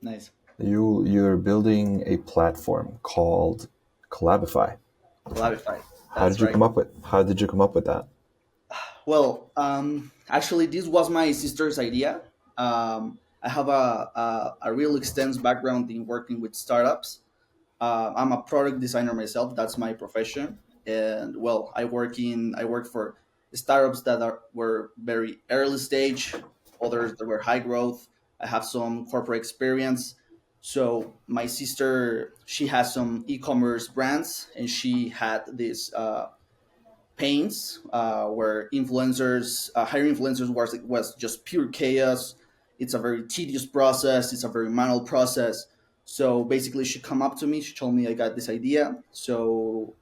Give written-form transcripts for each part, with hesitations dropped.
Nice. You're building a platform called Collabify. Collabify. How That's did you right. come up with How did you come up with that? Well, actually, this was my sister's idea. I have a real extensive background in working with startups. I'm a product designer myself. That's my profession. And well, I work for startups that were very early stage, others that were high growth. I have some corporate experience. So my sister, she has some e-commerce brands, and she had this pains where influencers hiring influencers was just pure chaos. It's a very tedious process, it's a very manual process. So basically she come up to me, she told me I got this idea. So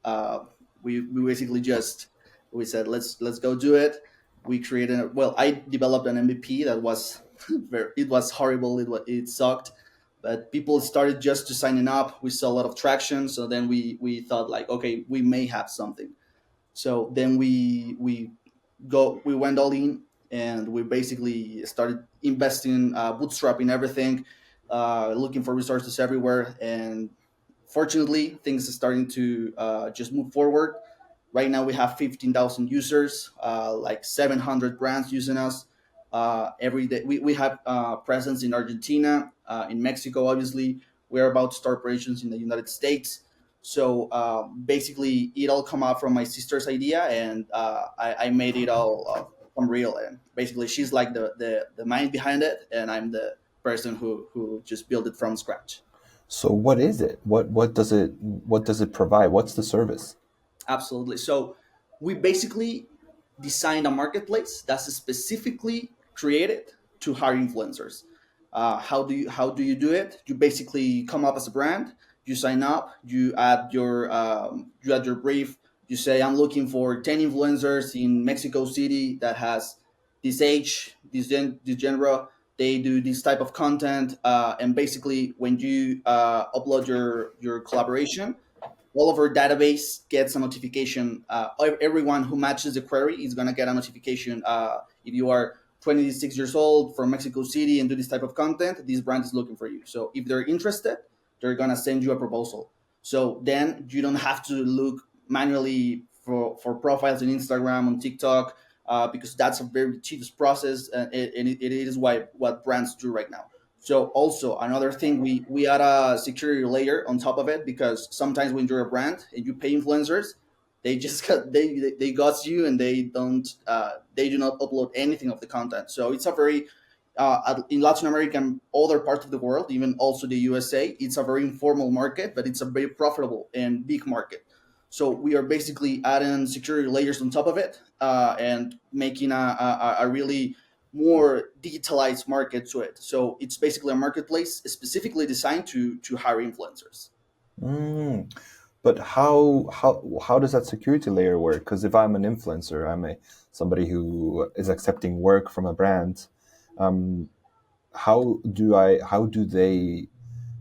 we basically just we said let's go do it. We created, well, I developed an MVP that was it was horrible, it sucked, but people started just to signing up. We saw a lot of traction, so then we thought like, okay, we may have something. So then we went all in, and we basically started investing, bootstrapping everything, looking for resources everywhere. And fortunately, things are starting to just move forward. Right now, we have 15,000 users, like 700 brands using us every day. We have presence in Argentina, in Mexico, obviously. We're about to start operations in the United States. So basically, it all come out from my sister's idea, and I made it all come real. And basically, she's like the mind behind it, and I'm the person who just built it from scratch. So what is it? What does it provide? What's the service? Absolutely. So we basically designed a marketplace that's specifically created to hire influencers. How do you do it? You basically come up as a brand. You sign up. You add your brief. You say I'm looking for 10 influencers in Mexico City that has this age, this genre. They do this type of content, and basically when you upload your collaboration, all of our database gets a notification. Everyone who matches the query is going to get a notification. If you are 26 years old from Mexico City and do this type of content, this brand is looking for you. So if they're interested, they're going to send you a proposal. So then you don't have to look manually for profiles on Instagram, on TikTok, because that's a very tedious process, and it is what brands do right now. So also another thing, we add a security layer on top of it, because sometimes when you're a brand and you pay influencers, they just they got you, and they do not upload anything of the content. So it's a very in Latin America and other parts of the world, even also the USA, it's a very informal market, but it's a very profitable and big market. So we are basically adding security layers on top of it, and making a really more digitalized market to it. So it's basically a marketplace specifically designed to hire influencers. Mm. But how does that security layer work? Because if I'm an influencer, I'm a somebody who is accepting work from a brand. Um, how do they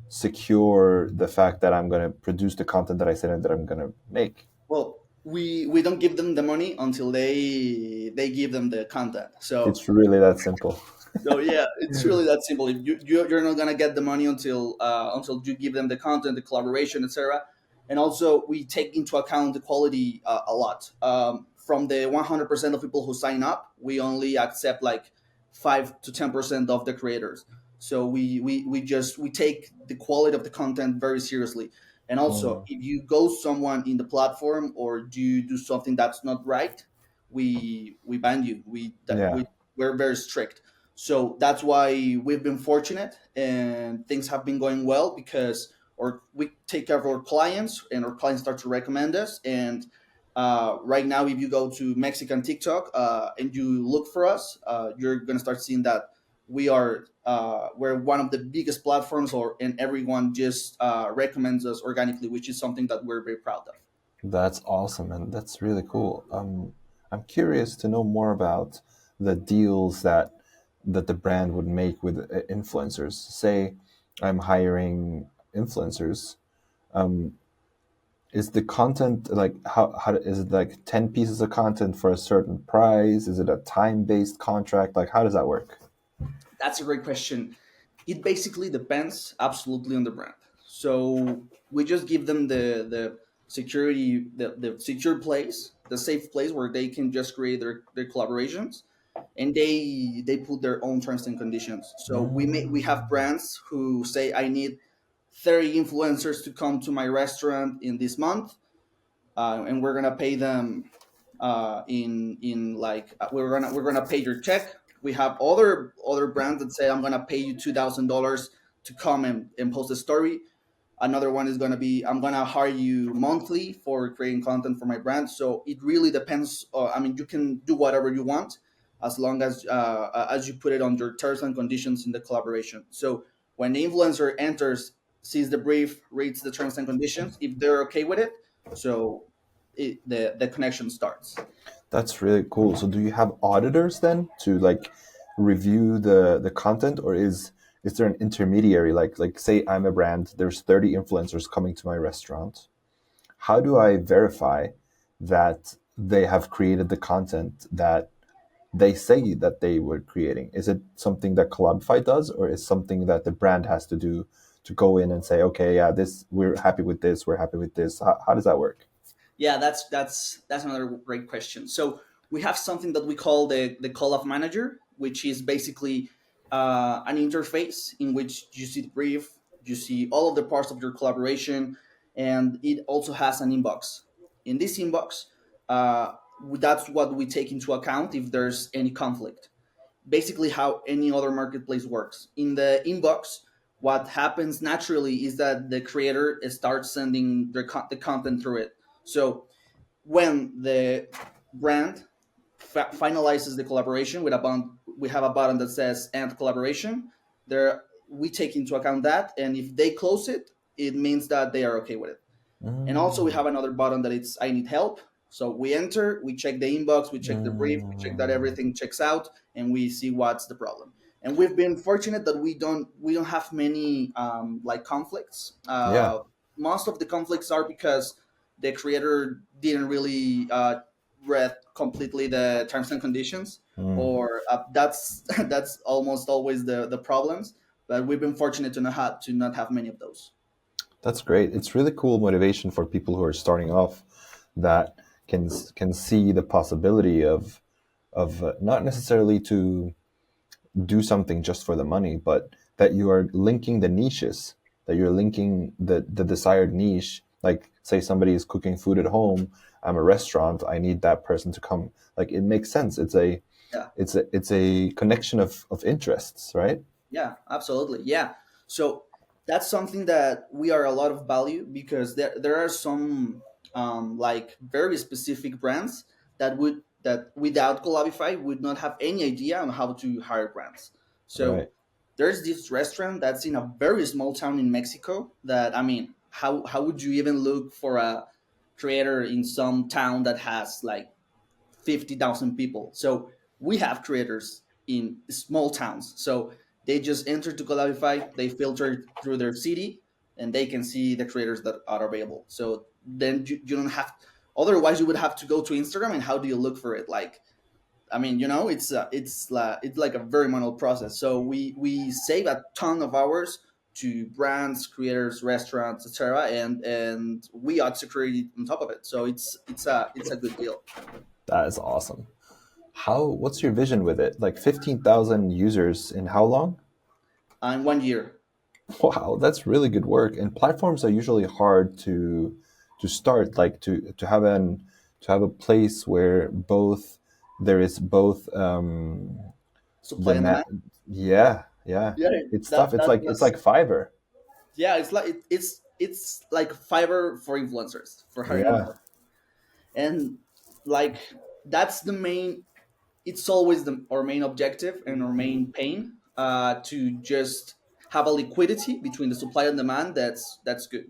secure the fact that I'm going to produce the content that I said that I'm going to make? Well, we don't give them the money until they give them the content. So It's really that simple. yeah, it's really that simple. If you're not gonna get the money until you give them the content, the collaboration, etc. And also, we take into account the quality a lot. From the 100% of people who sign up, we only accept like 5 to 10% of the creators. So we take the quality of the content very seriously. And also, Mm. if you go someone in the platform or do you do something that's not right, we ban you. Yeah. We're very strict. So that's why we've been fortunate and things have been going well, because we take care of our clients, and our clients start to recommend us. And right now, if you go to Mexican TikTok and you look for us, you're going to start seeing that we're one of the biggest platforms, and everyone just recommends us organically, which is something that we're very proud of. That's awesome, and that's really cool. I'm curious to know more about the deals that the brand would make with influencers. Say, I'm hiring influencers. Um, is the content like how is it like 10 pieces of content for a certain price? Is it a time based contract? Like how does that work? That's a great question. It basically depends absolutely on the brand. So we just give them the security, the secure place, the safe place where they can just create their collaborations, and they put their own terms and conditions. So we have Mm. brands who say, I need 30 influencers to come to my restaurant in this month, and we're gonna pay them in like we're gonna pay your check. We have other brands that say, I'm gonna pay you $2,000 to come and post a story. Another one is going to be, I'm going to hire you monthly for creating content for my brand. So it really depends. I mean, you can do whatever you want as long as you put it on your terms and conditions in the collaboration. So when the influencer enters, sees the brief, reads the terms and conditions, if they're okay with it, so the connection starts. That's really cool. So do you have auditors then to like review the content, or is there an intermediary, like say I'm a brand, there's 30 influencers coming to my restaurant. How do I verify that they have created the content that they say that they were creating? Is it something that Collabify does, or is something that the brand has to do to go in and say, okay, yeah, this we're happy with this, we're happy with this? How does that work? Yeah, that's another great question. So we have something that we call the call off manager, which is basically an interface in which you see the brief, you see all of the parts of your collaboration, and it also has an inbox. In this inbox, that's what we take into account if there's any conflict. Basically, how any other marketplace works. In the inbox, what happens naturally is that the creator starts sending the content through it. So when the brand finalizes the collaboration with a button, we have a button that says end collaboration. There, we take into account that, and if they close it, it means that they are okay with it. And also we Mm, have another button that it's I need help. So we enter, we check the inbox, we check the brief, we check that mm, everything checks out, and we see what's the problem. And we've been fortunate that we don't have many like conflicts. yeah. Most of the conflicts are because the creator didn't really read completely the terms and conditions, Mm. or that's that's almost always the problems. But we've been fortunate to not have many of those. That's great. It's really cool motivation for people who are starting off that can see the possibility of not necessarily to do something just for the money, but that you are linking the niches, that you're linking the desired niche. Like say somebody is cooking food at home, I'm a restaurant, I need that person to come. Like it makes sense. Yeah. It's a connection of interests, right? Yeah, absolutely. Yeah. So that's something that we are a lot of value because there are some like very specific brands that without Collabify would not have any idea on how to hire brands. Right. So there's this restaurant that's in a very small town in Mexico that, I mean, how would you even look for a creator in some town that has like 50,000 people? So we have creators in small towns. So they just enter to Collabify, they filter through their city, and they can see the creators that are available. So then you don't have, otherwise you would have to go to Instagram, and how do you look for it? Like, I mean, it's like a very manual process. So we save a ton of hours to brands, creators, restaurants, etc., and we add security on top of it. So it's a good deal. That is awesome. What's your vision with it? Like 15,000 users in how long? In 1 year. Wow, that's really good work. And platforms are usually hard to start, like to have a place where both there is both Supply the and demand. yeah, yeah. Yeah, It's that tough. that It's was like Fiverr. yeah. It's like it's like Fiverr for influencers, for hiring Yeah. influencers, and like that's the main. It's always our main objective and our main pain. To just have a liquidity between the supply and demand. That's good.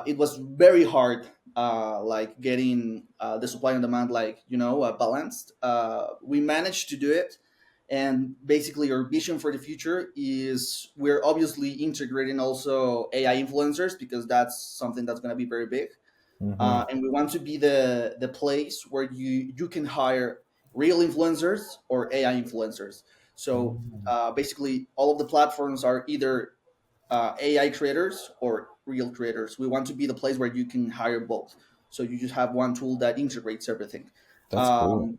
It was very hard, like getting the supply and demand, like balanced. We managed to do it, and basically our vision for the future is we're obviously integrating also AI influencers because that's something that's going to be very big, Hmm. and we want to be the place where you can hire real influencers or AI influencers. So Mm. basically, all of the platforms are either AI creators or real creators. We want to be the place where you can hire both. So you just have one tool that integrates everything. That's cool. Um,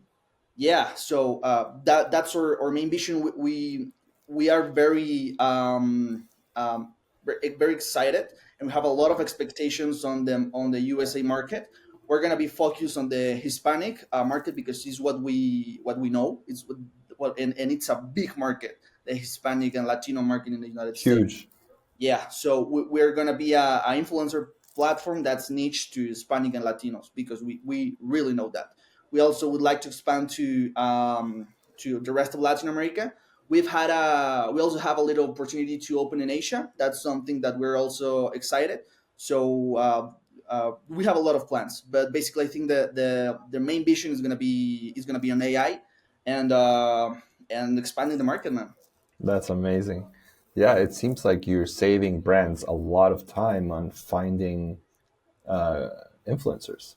yeah, so that's our main vision. We are very excited, and we have a lot of expectations on them on the USA market. We're gonna be focused on the Hispanic market because it's what we know. It's what and it's a big market, the Hispanic and Latino market in the United States. Huge. Yeah, so we're gonna be a influencer platform that's niche to Hispanic and Latinos because we really know that. We also would like to expand to the rest of Latin America. We also have a little opportunity to open in Asia. That's something that we're also excited. So we have a lot of plans, but basically, I think the main vision is gonna be on AI and expanding the market, man. That's amazing. Yeah, it seems like you're saving brands a lot of time on finding influencers.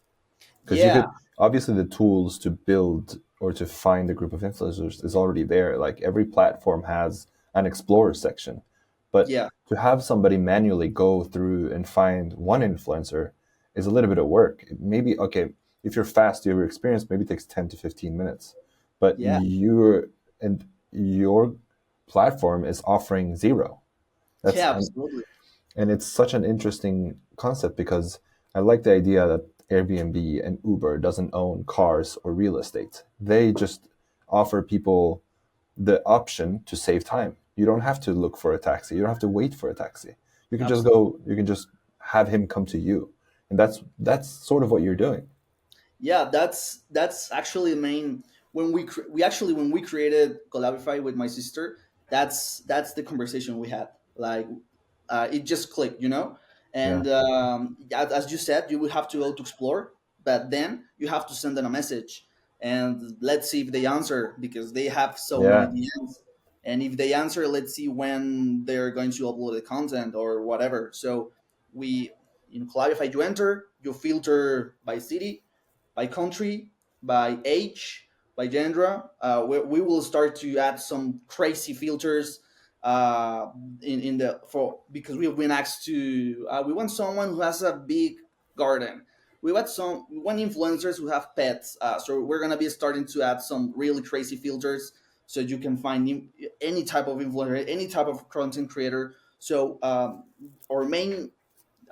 Because you Yeah, could obviously the tools to build or to find a group of influencers is already there. Like every platform has an explorer section, but yeah, to have somebody manually go through and find one influencer is a little bit of work. Maybe okay, if you're fast, you have experience, maybe it takes 10 to 15 minutes, but yeah, your platform is offering zero. That's yeah, absolutely. and it's such an interesting concept because I like the idea that Airbnb and Uber doesn't own cars or real estate. They just offer people the option to save time. You don't have to look for a taxi. You don't have to wait for a taxi. You can just Absolutely. go, you can just have him come to you. And that's sort of what you're doing. Yeah, that's actually the main when we created Collabify with my sister. That's the conversation we had. Like, it just clicked. Yeah. And as you said, you would have to go to explore, but then you have to send them a message, and let's see if they answer because they have so many Yeah. DMs. And if they answer, let's see when they're going to upload the content or whatever. So we in Collabify, you enter, you filter by city, by country, by age, by genre. We will start to add some crazy filters in the for because we have been asked to. We want someone who has a big garden. We want influencers who have pets. So we're gonna be starting to add some really crazy filters so you can find any type of influencer, any type of content creator. So our main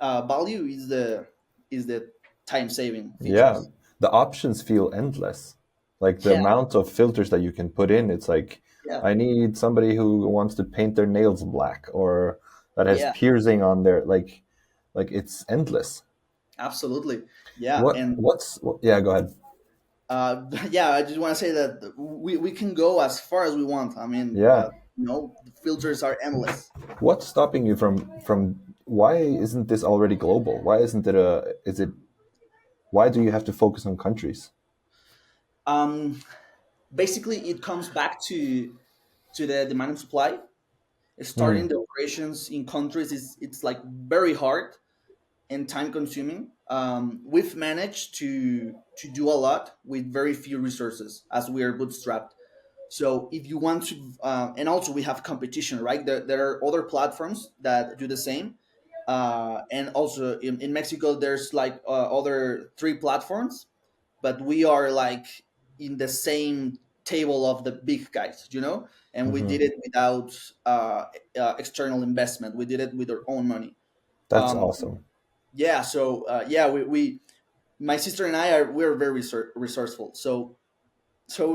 value is the time saving Yeah. features. The options feel endless. Like the Yeah, amount of filters that you can put in, it's like yeah, I need somebody who wants to paint their nails black or that has yeah, piercing on their like it's endless. absolutely. Yeah, What and what's yeah, go ahead. yeah, I just want to say that we can go as far as we want. I mean, Yeah. the filters are endless. What's stopping you from why isn't this already global? Why isn't it a is it why do you have to focus on countries? Um, Basically, it comes back to the demand and supply. Starting Hmm. the operations in countries is it's like very hard and time consuming. We've managed to do a lot with very few resources as we are bootstrapped. So if you want to, and also we have competition, right? There are other platforms that do the same, and also in Mexico there's like other three platforms, but we are like in the same table of the big guys. And we did Hmm. it without external investment. We did it with our own money. That's Um, awesome. yeah, so yeah, we my sister and we're very resourceful. So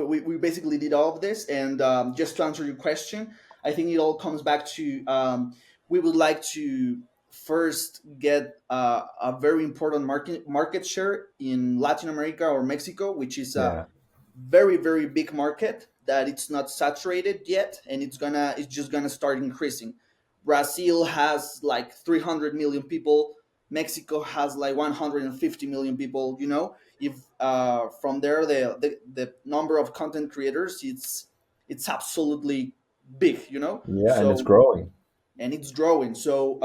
we basically did all of this, and just to answer your question, I think it all comes back to we would like to first get a very important market share in Latin America or Mexico, which is a Yeah. very very big market that it's not saturated yet, and it's just gonna start increasing. Brazil has like 300 million people. Mexico has like 150 million people. If from there the number of content creators, it's absolutely big. Yeah, and it's So, growing. and it's growing. So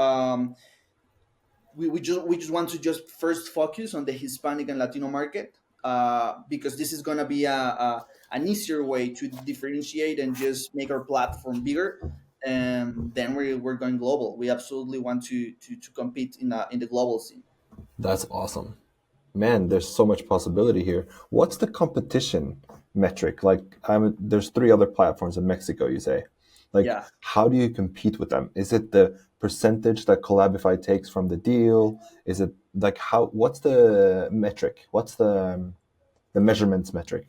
we just want to just first focus on the Hispanic and Latino market, because this is going to be an easier way to differentiate and just make our platform bigger. And then we're going global. We absolutely want to compete in the global scene. That's awesome. Man, there's so much possibility here. What's the competition metric? Like, there's three other platforms in Mexico, you say. Like, Yeah. how do you compete with them? Is it the percentage that Collabify takes from the deal? Is it like what's the metric? What's the measurements metric?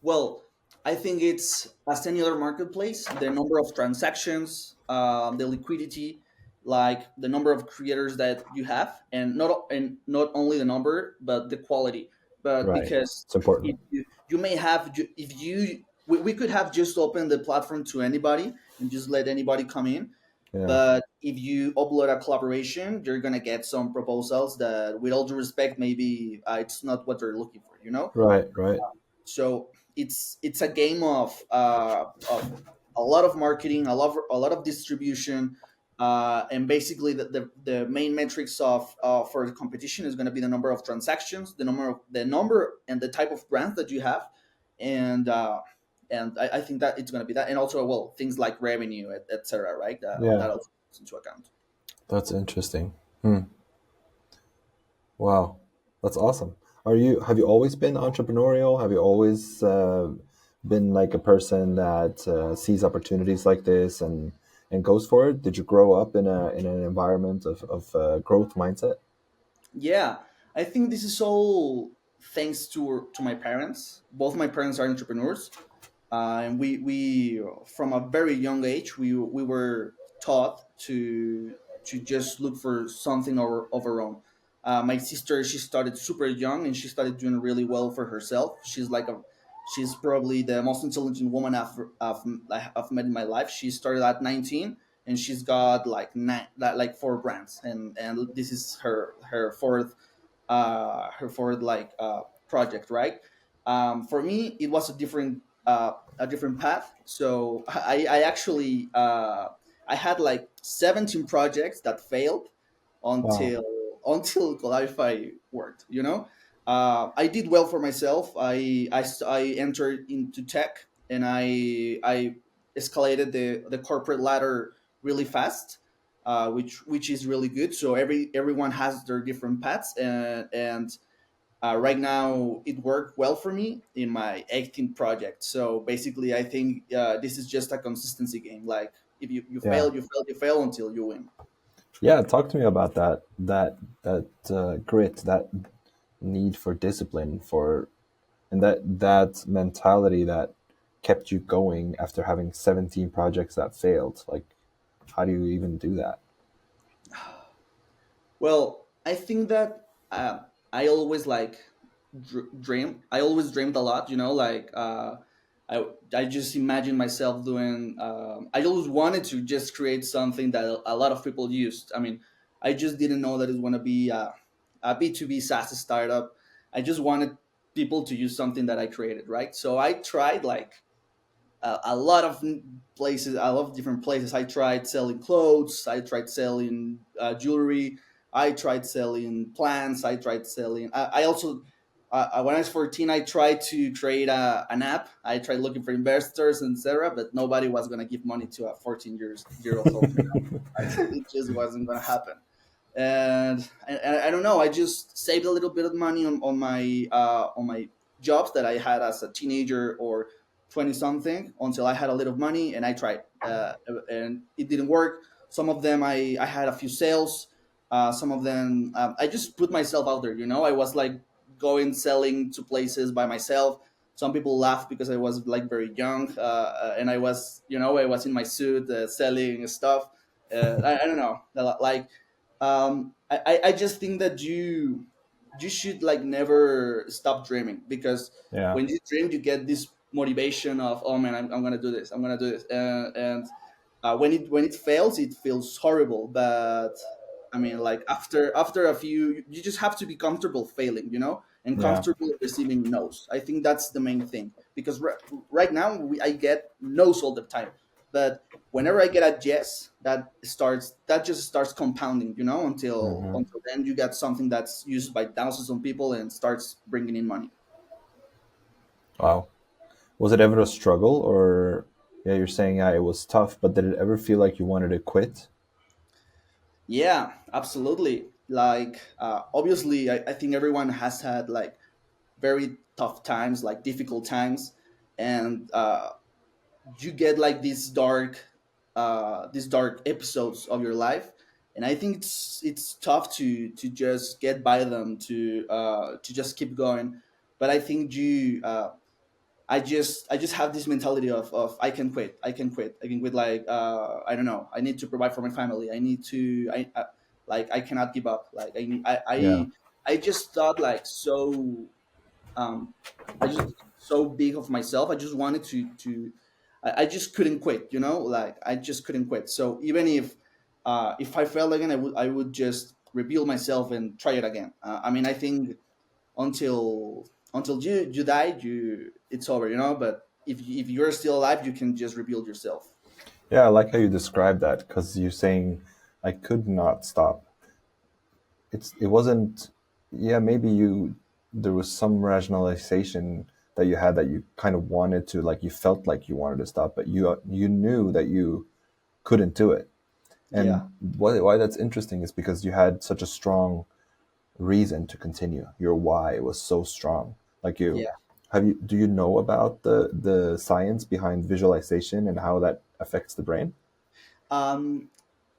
Well, I think it's as any other marketplace, the number of transactions, the liquidity, like the number of creators that you have, and not only the number, but the quality. But Right. because It's important. if you may have, if you we could have just opened the platform to anybody and just let anybody come in. Yeah. But if you upload a collaboration, you're gonna get some proposals that, with all due respect, maybe it's not what they're looking for. You know. Right, right. So it's a game of a lot of marketing, a lot of distribution, and basically the main metrics of for the competition is going to be the number of transactions, the number and the type of brands that you have, and I think that it's going to be that, and also, well, things like revenue, etc. Right? Yeah. That also comes into account. That's interesting. Hmm. Wow, that's awesome. Have you always been entrepreneurial? Have you always been like a person that sees opportunities like this and goes for it? Did you grow up in an environment of growth mindset? Yeah, I think this is all thanks to my parents. Both my parents are entrepreneurs, and we from a very young age we were taught to just look for something of our own. My sister, she started super young and she started doing really well for herself. She's probably the most intelligent woman I've met in my life. She started at 19 and she's got like like four brands, and this is her fourth like project, right? For me, it was a different path. So I actually I had like 17 projects that failed Wow. until until Clarify worked. You know, I did well for myself. I entered into tech and I escalated the corporate ladder really fast, which is really good. So everyone has their different paths, and right now it worked well for me in my 18th project. So basically, I think this is just a consistency game. Like if you Yeah. fail, you fail, you fail until you win. Yeah. Talk to me about that grit, that need for discipline, for and that mentality that kept you going after having 17 projects that failed. Like, how do you even do that? Well, I think that I always like dream. I always dreamed a lot. You know, like I just imagine myself doing. I always wanted to just create something that a lot of people used. I mean, I just didn't know that it's going to be a B2B SaaS startup. I just wanted people to use something that I created, right? So I tried like a lot of places, a lot of different places. I tried selling clothes. I tried selling jewelry. I tried selling plants. I tried selling. I also, when I was 14, I tried to create an app. I tried looking for investors and etc. But nobody was going to give money to a 14 year old. It just wasn't going to happen. And I don't know. I just saved a little bit of money on my jobs that I had as a teenager or 20 something until I had a little money and I tried, and it didn't work. Some of them I had a few sales. Some of them I just put myself out there. You know, I was like going selling to places by myself. Some people laughed because I was like very young, and I was, you know, I was in my suit selling stuff. I don't know, like I just think that you should like never stop dreaming, because Yeah. when you dream you get this motivation of, oh man, I'm gonna do this, I'm gonna do this, and when it fails it feels horrible. But I mean, like after a few, you just have to be comfortable failing, you know, and Yeah. comfortable receiving no's. I think that's the main thing, because right now I get no's all the time. But whenever I get a yes, that just starts compounding, Hmm. until then you get something that's used by thousands of people and starts bringing in money. Wow. Was it ever a struggle, or yeah, you're saying yeah, it was tough, but did it ever feel like you wanted to quit? Yeah, absolutely. Like, obviously, I think everyone has had like very tough times, like difficult times, and you get like these dark episodes of your life, and I think it's tough to just get by them, to just keep going. But I think I just have this mentality of I can quit, like, I don't know, I need to provide for my family, I need to like, I cannot give up, like, Yeah. I just thought like um I just so big of myself. I just wanted I just couldn't quit, like, I just couldn't quit. So even if I failed again, I would just rebuild myself and try it again. I mean, I think until you die, it's over, but if you're still alive, you can just rebuild yourself. Yeah, I like how you described that because you're saying I could not stop. It wasn't. Yeah, maybe you there was some rationalization that you had that you kind of wanted to, like, you felt like you wanted to stop, but you knew that you couldn't do it. Yeah, And why that's interesting is because you had such a strong reason to continue. Your why was so strong. Like, you yeah. have you do you know about the science behind visualization and how that affects the brain? um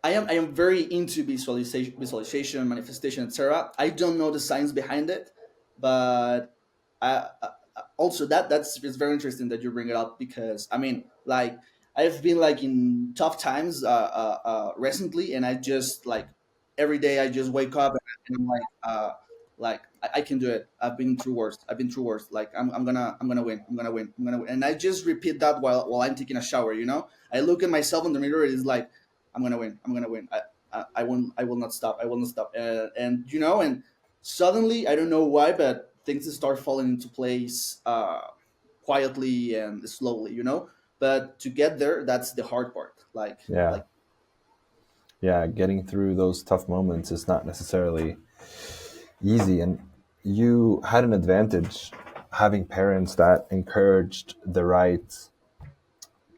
I am very into visualization, manifestation, etc. I don't know the science behind it, but also that's it's very interesting that you bring it up, because I mean, like, I've been like in tough times recently, and I just like every day I just wake up and I'm like I can do it. I've been through worse. I've been through worse. Like, I'm gonna win. I'm gonna win. I'm gonna win. And I just repeat that while I'm taking a shower. I look at myself in the mirror. It's like, I'm gonna win. I'm gonna win. I won't. I will not stop. I will not stop. And suddenly, I don't know why, but things start falling into place, quietly and slowly. But to get there, that's the hard part. Yeah. Like Yeah, getting through those tough moments is not necessarily easy. And you had an advantage having parents that encouraged the right,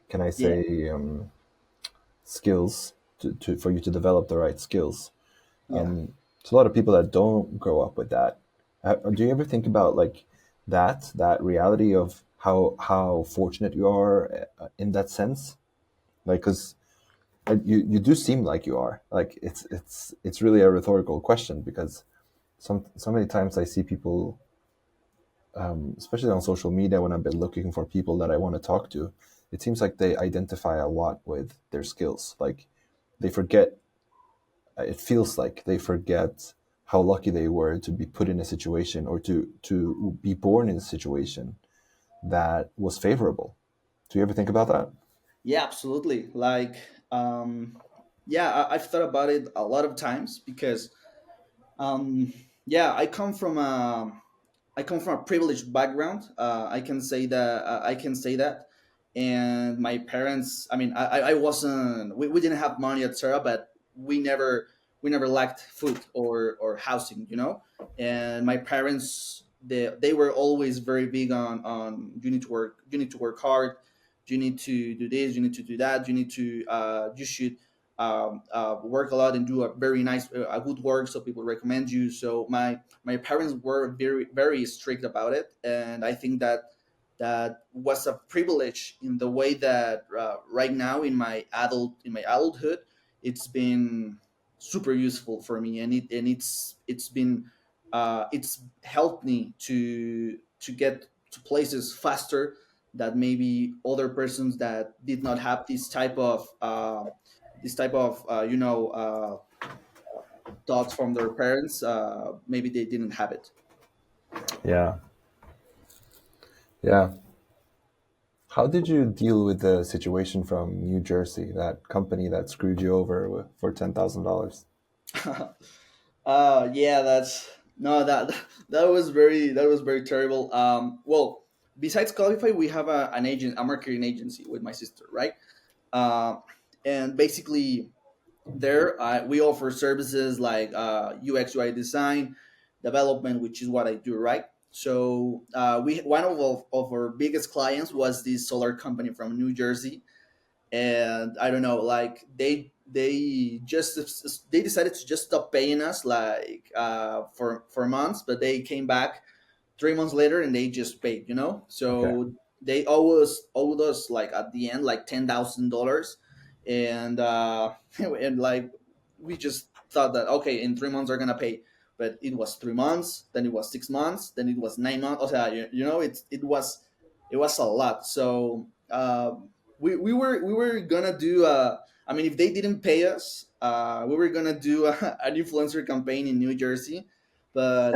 can I yeah, say, skills for you to develop the right skills. yeah. There's a lot of people that don't grow up with that. Do you ever think about, like, that reality of how fortunate you are in that sense? Like, because you do seem like you are. Like, it's really a rhetorical question because so many times I see people, especially on social media, when I've been looking for people that I want to talk to, it seems like they identify a lot with their skills. Like, they forget. It feels like they forget how lucky they were to be put in a situation, or to be born in a situation that was favorable. Do you ever think about that? Yeah, absolutely. Like, yeah, I've thought about it a lot of times, because, um, yeah, I come from a privileged background. I can say that. And my parents. I mean, I wasn't. We didn't have money, etc. But we never lacked food or housing. And my parents, they were always very big on, you need to work. You need to work hard. You need to do this. You need to do that. You should work a lot and do a very nice, a good work, so people recommend you. So my parents were very very strict about it, and I think that was a privilege, in the way that, right now in my adulthood, it's been super useful for me, and it's helped me to get to places faster, that maybe other persons that did not have this type of thoughts from their parents, maybe they didn't have it. Yeah, yeah. How did you deal with the situation from New Jersey, that company that screwed you over for $10,000? Yeah, that's no that that was very terrible. Well, besides Qualify, we have an marketing agency with my sister, right? uh, and basically there we offer services like UX UI design, development, which is what I do, right? So we one of our biggest clients was this solar company from New Jersey, and I don't know, like they decided to just stop paying us like for months, but they came back 3 months later and they just paid, Okay. so they always owed us like at the end like $10,000, and and like we just thought that okay, in 3 months they're gonna pay, but it was 3 months, then it was 6 months, then it was 9 months. It was a lot. So we were gonna do I mean, if they didn't pay us, we were gonna do an influencer campaign in New Jersey, but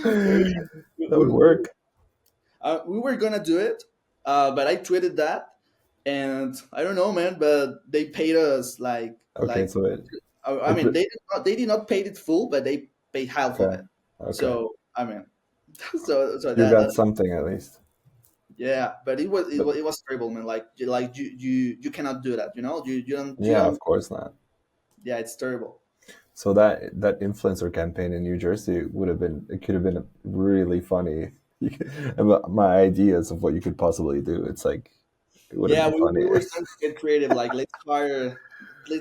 That we, would work. we were gonna do it, but I tweeted that, and I don't know, man. But they paid us Okay, like so I it mean, re- they did not pay it full, but they paid half of okay, it. okay. So I mean, so You that got something at least. yeah, but But it was terrible, man. Like you cannot do that. You yeah, don't. of course not. Yeah, it's terrible. So that influencer campaign in New Jersey would have been, it could have been really funny. About my ideas of what you could possibly do. It's like it wouldn't Yeah, be we funny. were starting to get creative. Like let's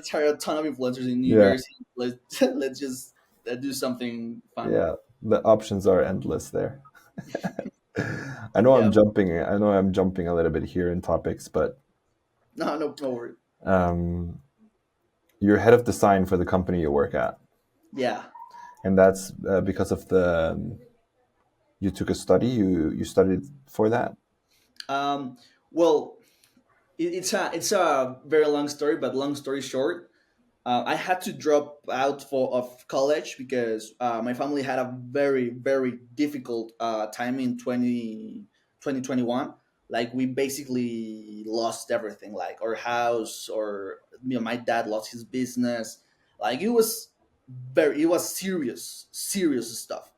hire a ton of influencers in New Yeah, Jersey. Let's just do something fun. yeah. The options are endless there. I know I'm Yeah. jumping. I know I'm jumping a little bit here in topics, but No, no, no worry. um, you're head of design for the company you work at, Yeah. and that's because of the you took a study. You studied for that. Well, it's a very long story, but long story short, I had to drop out of college because my family had a very very difficult time in 2021. Like we basically lost everything, like our house, or my dad lost his business. Like it was serious stuff,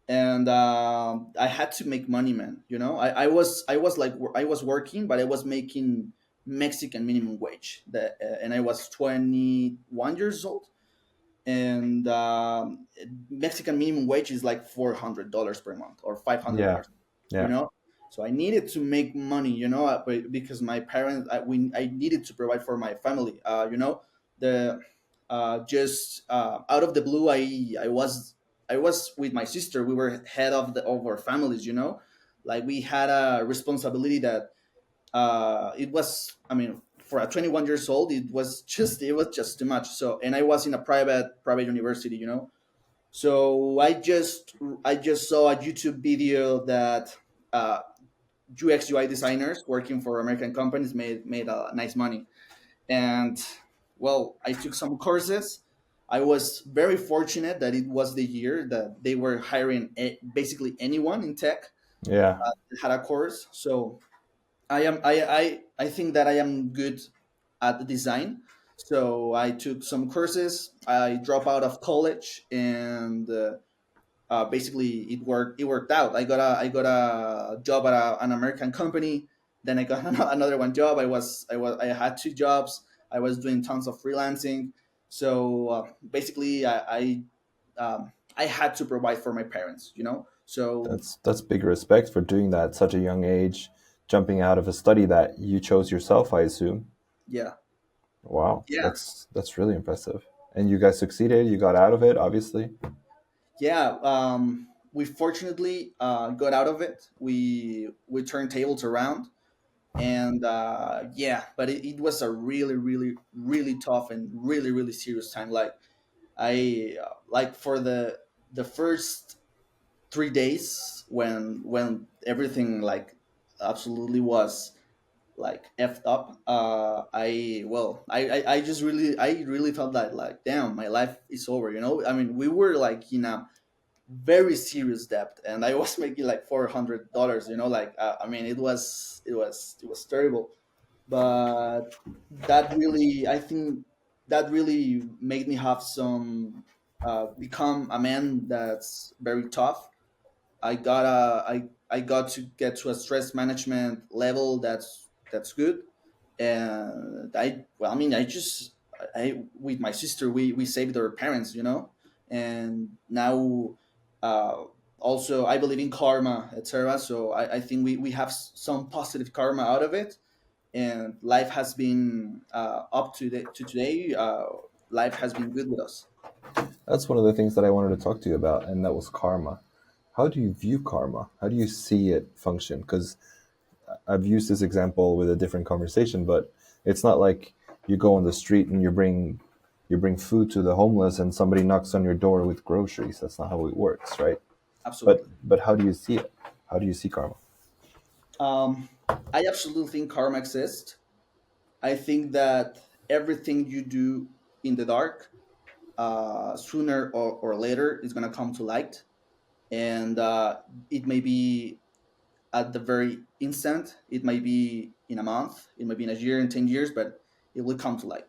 and I had to make money, man. I was working, but I was making Mexican minimum wage. And I was 21 years old, and Mexican minimum wage is like $400 per month or five hundred Yeah, dollars. You yeah. know, so I needed to make money. Because my parents, I needed to provide for my family. The just out of the blue, I was with my sister. We were head of our families. Like we had a responsibility that it was, I mean, for a 21 years old, it was just too much. So, and I was in a private university. So I just saw a YouTube video that uh, UX UI designers working for American companies made a nice money. And well, I took some courses. I was very fortunate that it was the year that they were hiring basically anyone in tech Yeah, that had a course. So I think that I am good at the design. So I took some courses. I dropped out of college, and basically it worked out. I got a job at an American company. Then I got another one job. I had two jobs. I was doing tons of freelancing. So basically I had to provide for my parents. So that's big respect for doing that at such a young age, jumping out of a study that you chose yourself, I assume. yeah. Wow, Yeah. that's really impressive. And you guys succeeded. You got out of it, obviously. Yeah, we fortunately got out of it. We turned tables around, and yeah, but it was a really, really, really tough and really, really serious time. Like like for the first 3 days when everything like absolutely was like effed up. I really felt that like damn, my life is over. I mean, we were like very serious debt, and I was making like $400. Like I mean, it was terrible, but I think that really made me have some become a man that's very tough. I got to get to a stress management level that's good. And I mean, I with my sister, we saved our parents, and now, uh, also I believe in karma, etc. So I think we have some positive karma out of it, and life has been, up to today. Life has been good with us. That's one of the things that I wanted to talk to you about, and that was karma. How do you view karma? How do you see it function? Because I've used this example with a different conversation, but it's not like you go on the street and you bring food to the homeless and somebody knocks on your door with groceries. That's not how it works, right? But Absolutely. but how do you see it? How do you see karma? Um, I absolutely think karma exists. I think that everything you do in the dark, sooner or later, is going to come to light. And it may be at the very instant, it might be in a month, it might be in a year, in 10 years, but it will come to light.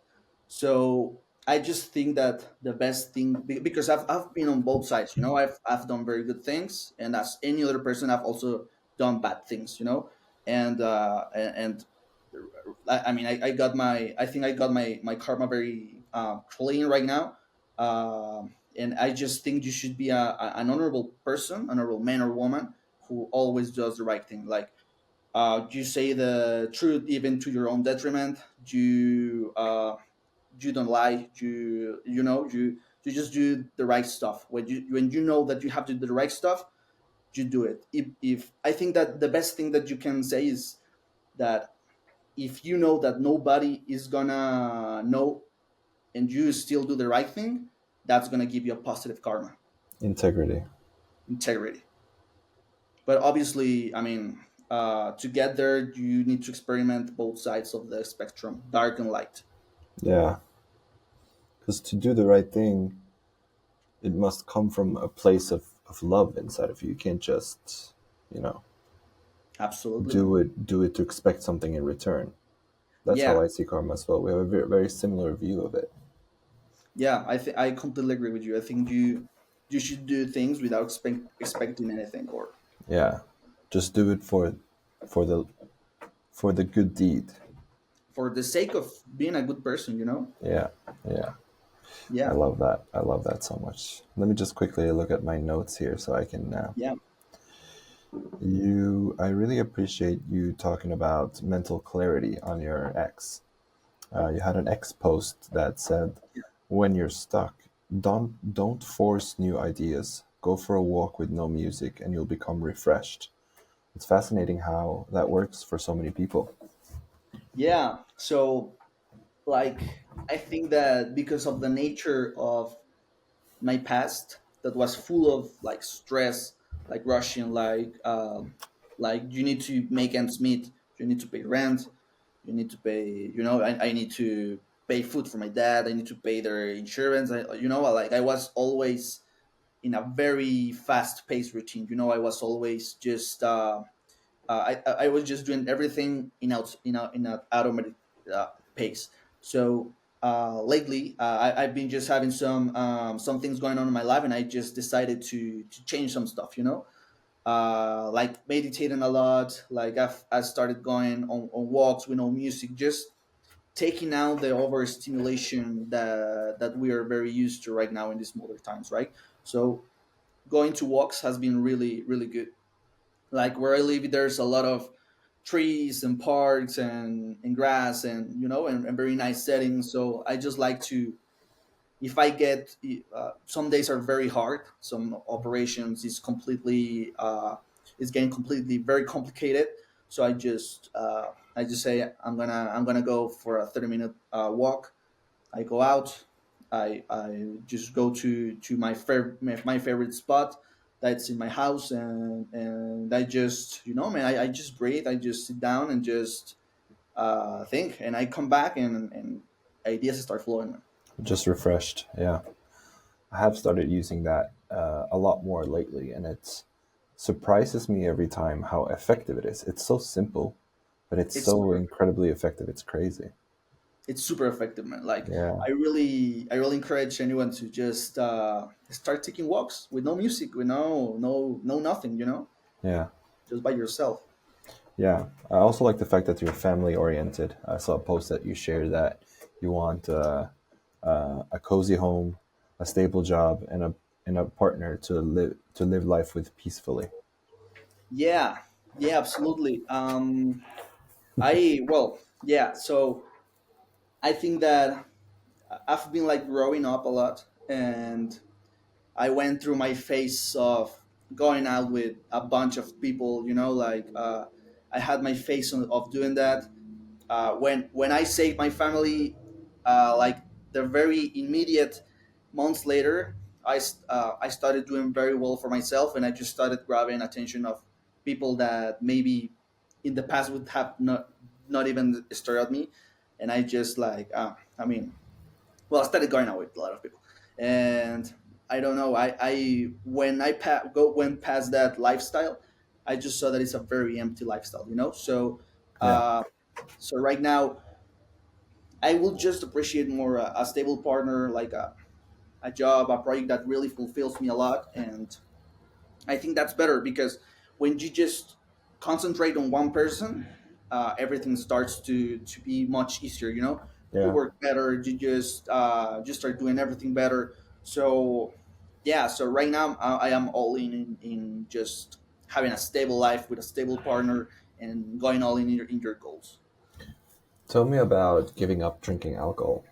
So I just think that the best thing, because I've been on both sides, I've done very good things, and as any other person, I've also done bad things, and I mean, I think I got my karma very, clean right now. And I just think you should be an honorable person, honorable man or woman, who always does the right thing. Like, you say the truth even to your own detriment. You don't lie. You just do the right stuff. When you know that you have to do the right stuff, you do it. If I think that the best thing that you can say is that if you know that nobody is gonna know, and you still do the right thing, that's gonna give you a positive karma, Integrity. integrity. But obviously, I mean, to get there, you need to experiment both sides of the spectrum, dark and light. Yeah, because to do the right thing, it must come from a place of love inside of you. You can't just, you know, Absolutely, do man. it to expect something in return. That's how Yeah, I see karma as well. We have a very similar view of it. yeah. I completely agree with you. I think you should do things without expecting anything, or Yeah, just do it for the for the good deed. for the sake of being a good person. Yeah, yeah. I Yeah, love that. I love that so much. Let me just quickly look at my notes here so I can. yeah, I really appreciate you talking about mental clarity on your ex. You had an ex post that said, yeah. "When you're stuck, don't force new ideas. Go for a walk with no music, and you'll become refreshed." It's fascinating how that works for so many people. Yeah. So, like, I think that because of the nature of my past, that was full of like stress, like rushing, like you need to make ends meet, you need to pay rent, you need to pay, I need to pay food for my dad, I need to pay their insurance. Like I was always in a very fast paced routine. I was always just, I was just doing everything in a automatic, pace. So, lately, I've been just having some things going on in my life, and I just decided to change some stuff. Like meditating a lot. Like I started going on walks with no music, just taking out the overstimulation that we are very used to right now in these modern times, right? So going to walks has been really really good. Like where I live, there's a lot of trees and parks and grass, and very nice settings. So I just like to, if I get, some days are very hard. Some operations is getting completely very complicated. So I just say I'm gonna go for a 30-minute, walk. I go out. I just go to my favorite spot that's in my house, and I just, man, I just breathe. I just sit down and just, think, and I come back, and ideas start flowing, man. Just refreshed. Yeah. I have started using that a lot more lately, and it surprises me every time how effective it is. It's so simple, but it's It's so super incredibly effective. It's crazy. it's super effective, man. Like Yeah, I really encourage anyone to just, start taking walks with no music, with no nothing, yeah, just by yourself. Yeah, I also like the fact that you're family oriented. I saw a post that you shared that you want a cozy home, a stable job, and a partner to live life with peacefully. Yeah, yeah, absolutely. I well, yeah. So I think that I've been like growing up a lot, and I went through my phase of going out with a bunch of people. I had my phase of doing that. When I say my family, like the very immediate months later, I started doing very well for myself, and I just started grabbing attention of people that maybe in the past would have not even stared at me, and I just like I mean, well, I started going out with a lot of people, and I don't know, I when went past that lifestyle, I just saw that it's a very empty lifestyle, so. Yeah. Uh, so right now, I will just appreciate more a stable partner, like a job, a project that really fulfills me a lot, and I think that's better because when you just concentrate on one person, everything starts to be much easier. You Yeah. work better. You just start doing everything better. So yeah. So right now, I am all in just having a stable life with a stable partner and going all in your goals. Tell me about giving up drinking alcohol,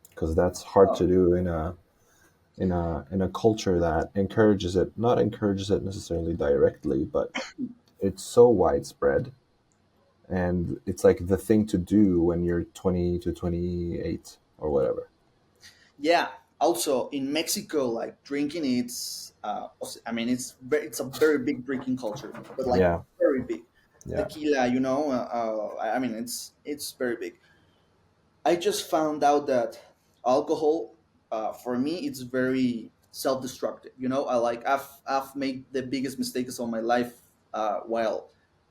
because that's hard to do in a culture that encourages it necessarily directly, but it's so widespread, and it's like the thing to do when you're 20 to 28 or whatever. Yeah. Also, in Mexico, like drinking, I mean, it's a very big drinking culture, but like Yeah. very big. Yeah. Tequila, I mean, it's very big. I just found out that alcohol, for me, it's very self-destructive. I've made the biggest mistakes of my life while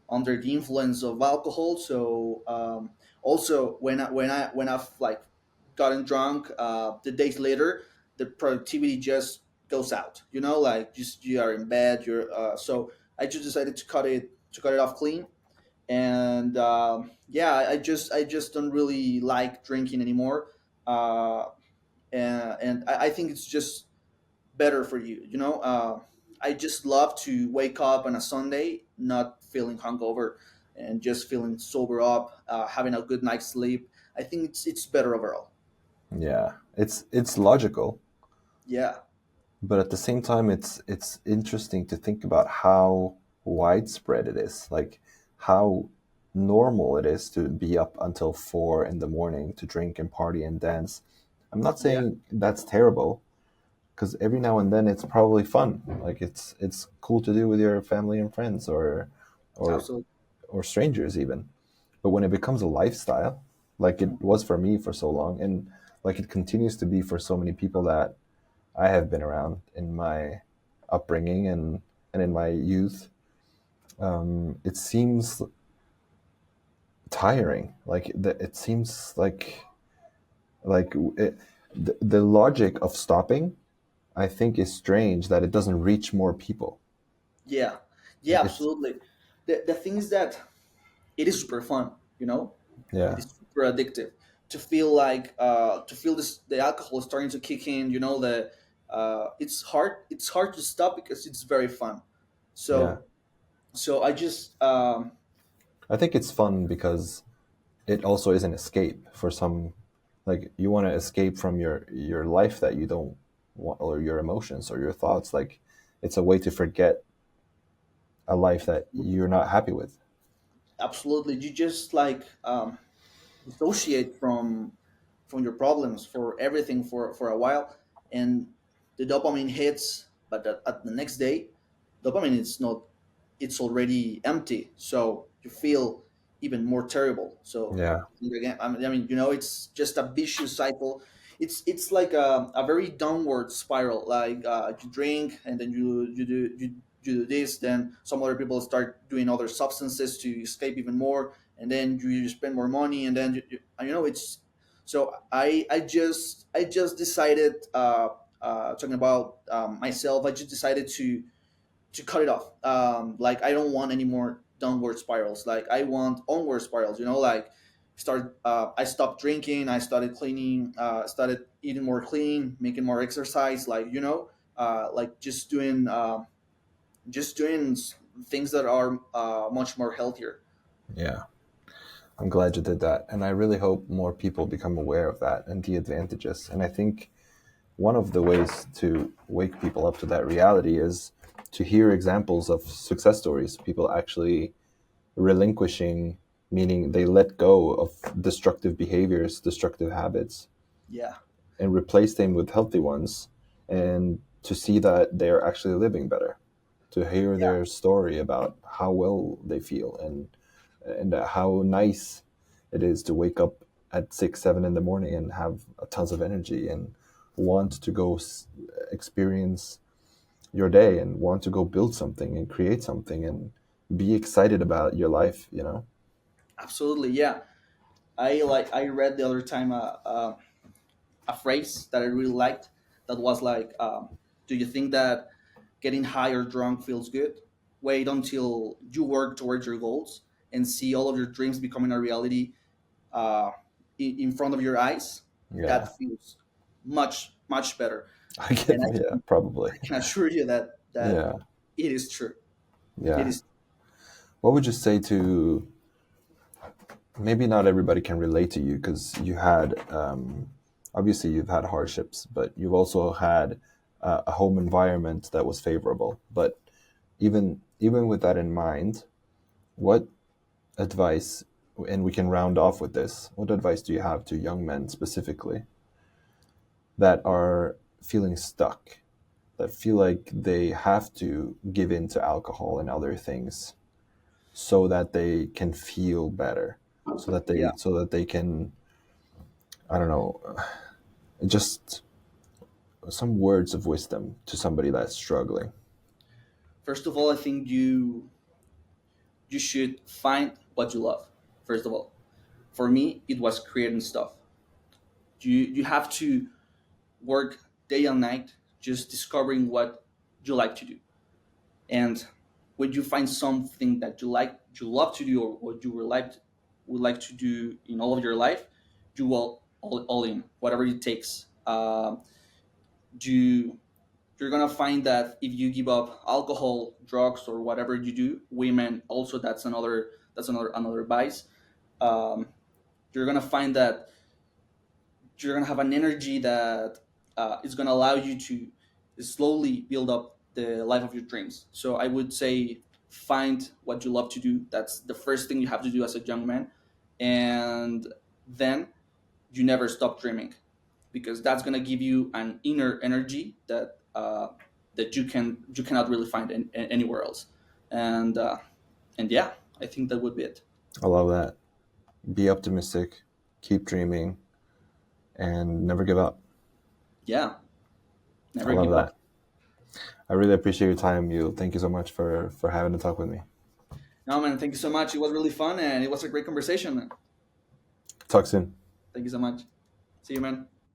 under the influence of alcohol. So also when I've like gotten drunk, the days later, the productivity just goes out. Like just you are in bed. So I just decided to cut it off clean, and yeah, I just don't really like drinking anymore, uh, and I think it's just better for you. I just love to wake up on a Sunday not feeling hungover and just feeling sober up, having a good night's sleep. I think it's better overall. Yeah. It's logical, Yeah, but at the same time it's interesting to think about how widespread it is, like how normal it is to be up until 4 in the morning to drink and party and dance. I'm not yeah, saying that's terrible, because every now and then it's probably fun, like it's cool to do with your family and friends, or absolutely. or strangers even. But when it becomes a lifestyle, like it was for me for so long, and like it continues to be for so many people that I have been around in my upbringing and in my youth, it seems tiring. It seems like the logic of stopping, I think, is strange that it doesn't reach more people. Yeah, yeah, It's absolutely. The thing is that it is super fun. It yeah, is super addictive to feel this, the alcohol starting to kick in. It's hard to stop because it's very fun. yeah. So I just I think it's fun because it also is an escape for some. Like you want to escape from your life that you don't want, or your emotions or your thoughts. Like it's a way to forget a life that you're not happy with. absolutely, you just like dissociate from your problems, for everything, for a while, and the dopamine hits, but at the next day, dopamine is not, it's already empty, so you feel even more terrible. So Yeah, again, I mean, it's just a vicious cycle. It's like a very downward spiral. Like you drink, and then you do this, then some other people start doing other substances to escape even more, and then you spend more money, and then it's. So I just decided, talking about myself, I just decided to cut it off. Like I don't want any more downward spirals. Like I want onward spirals. Like start. I stopped drinking. I started cleaning. Started eating more clean, making more exercise. Like like just doing things that are much more healthier. Yeah. I'm glad you did that. And I really hope more people become aware of that and the advantages. And I think one of the ways to wake people up to that reality is to hear examples of success stories, people actually relinquishing, meaning they let go of destructive behaviors, destructive habits, Yeah, and replace them with healthy ones, and to see that they're actually living better, to hear yeah, their story about how well they feel, and how nice it is to wake up at 6 7 in the morning and have tons of energy and want to go experience your day and want to go build something and create something and be excited about your life, you know. absolutely. Yeah, I read the other time a phrase that I really liked that was like, "Do you think that getting high or drunk feels good? Wait until you work towards your goals and see all of your dreams becoming a reality uh, in front of your eyes. Yeah. That feels much better." I And get, yeah, probably. I can assure you that Yeah. it is true. It Yeah. is. What would you say to, maybe not everybody can relate to you because you had, obviously you've had hardships, but you've also had a home environment that was favorable. But even with that in mind, what advice, and we can round off with this, what advice do you have to young men specifically that are feeling stuck, that feel like they have to give in to alcohol and other things so that they can feel better, Yeah. so that they can, I don't know, just some words of wisdom to somebody that's struggling. First of all, I think you should find what you love. First of all, for me, it was creating stuff. You have to work day and night just discovering what you like to do. And when you find something that you love to do, or what you would like to do in all of your life, you will all in whatever it takes. You you're gonna find that if you give up alcohol, drugs, or whatever you do, women also, that's another vice. Um, you're gonna find that you're gonna have an energy that is gonna allow you to slowly build up the life of your dreams. So I would say find what you love to do. That's the first thing you have to do as a young man, and then you never stop dreaming, because that's gonna give you an inner energy that you cannot really find anywhere else. And yeah, I think that would be it. I love that. Be optimistic, keep dreaming, and never give up. Yeah, I never love give up. that. I really appreciate your time. You, thank you so much for having to talk with me. No, man, thank you so much. It was really fun and it was a great conversation, man. Talk soon. Thank you so much. See you, man.